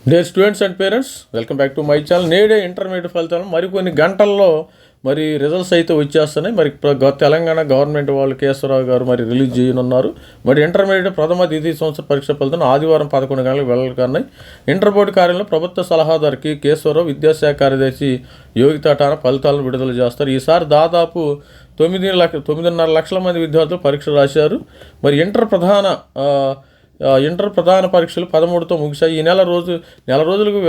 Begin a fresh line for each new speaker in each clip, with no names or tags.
Dear students and parents, welcome back to my channel. నేడే intermediate ఫలితాలు మరికొన్ని గంటల్లో రిజల్ట్స్ అయితే వచ్చేస్తున్నాయి. తెలంగాణ గవర్నమెంట్ వాళ్ళు కేశవరావు గారు రిలీజ్ చేయనున్నారు. ఇంటర్మీడియట్ ప్రథమ ద్వితీయ సంవత్సర పరీక్ష ఫలితాలు ఆదివారం 11 గంటలకు వెళ్ళనున్నాయి. ఇంటర్ బోర్డు కార్యాలయంలో ప్రభుత్వ సలహాదారు కేశవరావు, విద్యాశాఖ కార్యదర్శి యోగితాటాన ఫలితాలను విడుదల చేస్తారు. ఈసారి దాదాపు 9.5 లక్షల మంది విద్యార్థులు పరీక్ష రాశారు. ఇంటర్ ప్రధాన పరీక్షలు 13తో ముగిశాయి. ఈ నెల రోజులకు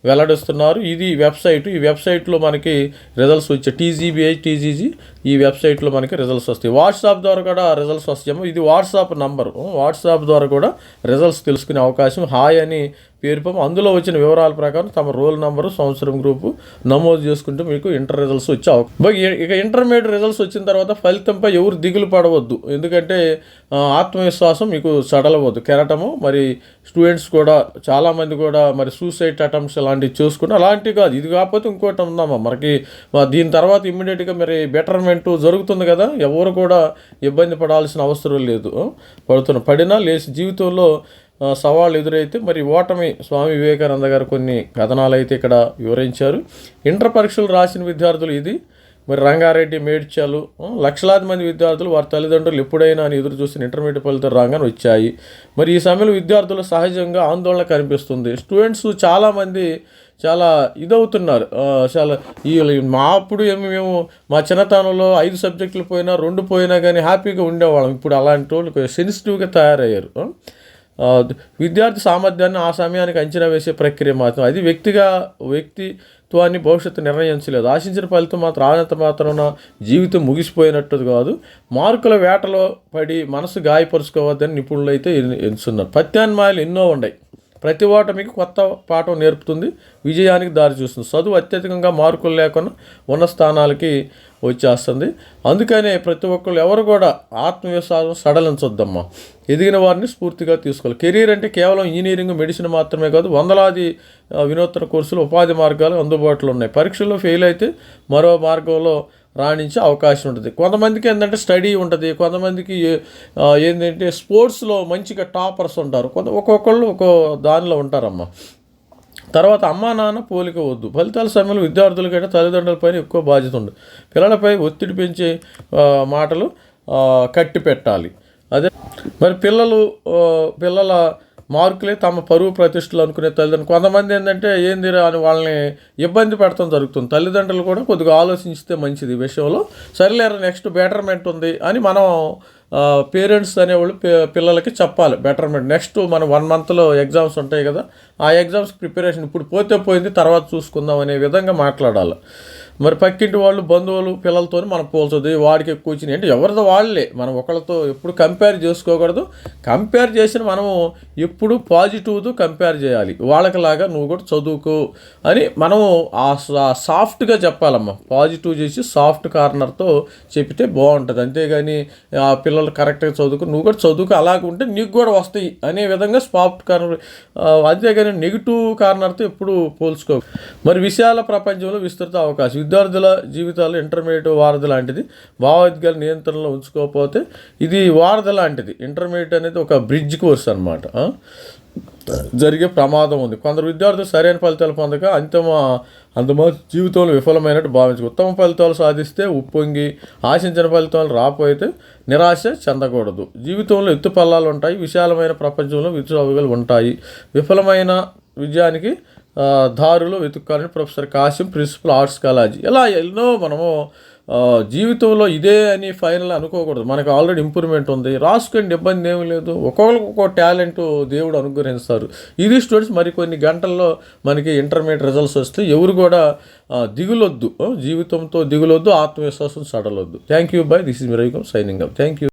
వెల్లడిస్తున్నారు. ఇది వెబ్సైట్. ఈ వెబ్సైట్లో మనకి రిజల్ట్స్ వచ్చాయి. టీజీజీ ఈ వెబ్సైట్లో మనకి రిజల్ట్స్ వస్తాయి. వాట్సాప్ ద్వారా కూడా రిజల్ట్స్ వస్తాయేమో. ఇది వాట్సాప్ నంబరు. వాట్సాప్ ద్వారా కూడా రిజల్ట్స్ తెలుసుకునే అవకాశం. హాయ్ అని పేరు అందులో వచ్చిన వివరాల ప్రకారం తమ రోల్ నంబరు, సంవత్సరం గ్రూపు నమోదు చేసుకుంటే మీకు ఇంటర్ రిజల్ట్స్ వచ్చే అవకాశం. ఇక ఇంటర్మీడియట్ రిజల్ట్స్ వచ్చిన తర్వాత ఫలితంపై ఎవరు దిగులు పడవద్దు. ఎందుకంటే ఆత్మవిశ్వాసం మీకు సడలవద్దు. కెరటము స్టూడెంట్స్ కూడా చాలామంది కూడా సూసైడ్ అటెంప్ట్స్ అలాంటివి చూసుకుంటే అలాంటివి కాదు. ఇది కాకపోతే ఇంకోటి ఉందమ్మా దీని తర్వాత ఇమ్మీడియట్గా బెటర్మెంట్ జరుగుతుంది కదా. ఎవరు కూడా ఇబ్బంది పడాల్సిన అవసరం లేదు. పడినా లేచి జీవితంలో సవాళ్ళు ఎదురైతే ఓటమి. స్వామి వివేకానంద గారు కొన్ని కథనాలు అయితే ఇక్కడ వివరించారు. ఇంటర్ పరీక్షలు రాసిన విద్యార్థులు ఇది రంగారెడ్డి, మేడ్చలు లక్షలాది మంది విద్యార్థులు వారి తల్లిదండ్రులు ఎప్పుడైనా అని ఎదురు చూసిన ఇంటర్మీడియట్ ఫలితాలు రాగానే వచ్చాయి. ఈ సమయంలో విద్యార్థులు సహజంగా ఆందోళన కనిపిస్తుంది. స్టూడెంట్స్ చాలామంది చాలా ఇదవుతున్నారు. అప్పుడు మేము మా చిన్నతనంలో 5 సబ్జెక్టులు పోయినా 2 పోయినా కానీ హ్యాపీగా ఉండేవాళ్ళం. ఇప్పుడు అలాంటి వాళ్ళు సెన్సిటివ్గా తయారయ్యారు. విద్యార్థి సామర్థ్యాన్ని ఆ సమయానికి అంచనా వేసే ప్రక్రియ మాత్రం అది వ్యక్తిత్వాన్ని భవిష్యత్తు నిర్ణయించలేదు. ఆశించిన ఫలితం మాత్రం రానంత మాత్రాన జీవితం ముగిసిపోయినట్టు కాదు. మార్కుల వేటలో పడి మనసు గాయపరుచుకోవద్దని నిపుణులు అయితే ఎంచుతున్నారు. ప్రత్యామ్నాయాలు ఎన్నో ఉన్నాయి. ప్రతి ఓటమికి కొత్త పాఠం నేర్పుతుంది, విజయానికి దారి చూస్తుంది. చదువు అత్యధికంగా మార్కులు లేకుండా ఉన్న స్థానాలకి వచ్చేస్తుంది. అందుకనే ప్రతి ఒక్కళ్ళు ఎవరు కూడా ఆత్మవిశ్వాసం సడలించొద్దమ్మా. ఎదిగిన వారిని స్ఫూర్తిగా తీసుకోవాలి. కెరీర్ అంటే కేవలం ఇంజనీరింగ్, మెడిసిన్ మాత్రమే కాదు. వందలాది వినూత్న కోర్సులు, ఉపాధి మార్గాలు అందుబాటులో ఉన్నాయి. పరీక్షల్లో ఫెయిల్ అయితే మరో మార్గంలో రాణించే అవకాశం ఉంటుంది. కొంతమందికి ఏంటంటే స్టడీ ఉంటుంది, కొంతమందికి ఏంటంటే స్పోర్ట్స్లో మంచిగా టాపర్స్ ఉంటారు. ఒక్కొక్కళ్ళు ఒక్కో దానిలో ఉంటారమ్మా. తర్వాత అమ్మా నాన్న పోలిక వద్దు. ఫలితాల సమయంలో విద్యార్థుల కంటే తల్లిదండ్రులపైన ఎక్కువ బాధ్యత ఉంది. పిల్లలపై ఒత్తిడి పెంచే మాటలు కట్టి పెట్టాలి. అదే పిల్లల మార్కులే తమ పరువు ప్రతిష్టలు అనుకునే తల్లిదండ్రులు. కొంతమంది ఏంటంటే ఏందిరా అని వాళ్ళని ఇబ్బంది పెడతాం జరుగుతుంది. తల్లిదండ్రులు కూడా కొద్దిగా ఆలోచించితే మంచిది ఈ విషయంలో. సరేలేరా నెక్స్ట్ బెటర్మెంట్ ఉంది అని మనం పేరెంట్స్ అనేవాళ్ళు పిల్లలకి చెప్పాలి. బెటర్మెంట్ నెక్స్ట్ మనం 1 మంత్లో ఎగ్జామ్స్ ఉంటాయి కదా, ఆ ఎగ్జామ్స్ ప్రిపరేషన్ ఇప్పుడు పోయింది తర్వాత చూసుకుందాం అనే విధంగా మాట్లాడాలి. పక్కింటి వాళ్ళు, బంధువులు పిల్లలతో మనం పోల్చొద్దు. వాడికి ఎక్కువ వచ్చినాయి అంటే ఎవరిదో వాళ్ళే. మనం ఒకళ్ళతో ఎప్పుడు కంపేర్ చేసుకోకూడదు. కంపేర్ చేసిన మనము ఎప్పుడు పాజిటివ్తో కంపేర్ చేయాలి. వాళ్ళకిలాగా నువ్వు కూడా చదువుకో అని మనము సాఫ్ట్గా చెప్పాలమ్మా. పాజిటివ్ చేసి సాఫ్ట్ కార్నర్తో చెప్తే బాగుంటుంది. అంతేగాని ఆ పిల్లలు కరెక్ట్గా చదువుకో, నువ్వు కూడా చదువుకో, అలాగ ఉంటే నీకు కూడా వస్తాయి అనే విధంగా సాఫ్ట్ కార్నర్. అంతేగాని నెగిటివ్ కార్నర్తో ఎప్పుడు పోల్చుకో. విశాల ప్రపంచంలో విస్తృత అవకాశం. విద్యార్థుల జీవితాలు ఇంటర్మీడియట్ వారధి లాంటిది. భావోద్వేగాల నియంత్రణలో ఉంచుకోకపోతే ఇది వారధి లాంటిది. ఇంటర్మీడియట్ అనేది ఒక బ్రిడ్జ్ కోర్స్ అన్నమాట. జరిగే ప్రమాదం ఉంది. కొందరు విద్యార్థులు సరైన ఫలితాలు పొందక అంతమా జీవితంలో విఫలమైనట్టు భావించు. ఉత్తమ ఫలితాలు సాధిస్తే ఉప్పొంగి, ఆశించిన ఫలితాలు రాకపోతే నిరాశ చెందకూడదు. జీవితంలో ఎత్తుపల్లాలు ఉంటాయి. విశాలమైన ప్రపంచంలో విద్యాలు ఉంటాయి. విఫలమైన విజయానికి దారులు వెతుక్కాలని professor Kasim, principal, arts college. ఇలా ఎన్నో మనము జీవితంలో ఇదే అని ఫైనల్ అనుకోకూడదు. మనకు ఆల్రెడీ ఇంప్రూవ్మెంట్ ఉంది, రాసుకోండి, ఇబ్బంది ఏమీ లేదు. ఒక్కొక్కరికి ఒక్కో టాలెంట్ దేవుడు అనుగ్రహిస్తారు. ఇది స్టూడెంట్స్ కొన్ని గంటల్లో మనకి ఇంటర్మీడియట్ రిజల్ట్స్ వస్తే ఎవరు కూడా దిగులొద్దు. జీవితంతో దిగులొద్దు, ఆత్మవిశ్వాసం సడలొద్దు. Thank you. Bye. This is me Ravikumar signing up. Thank you.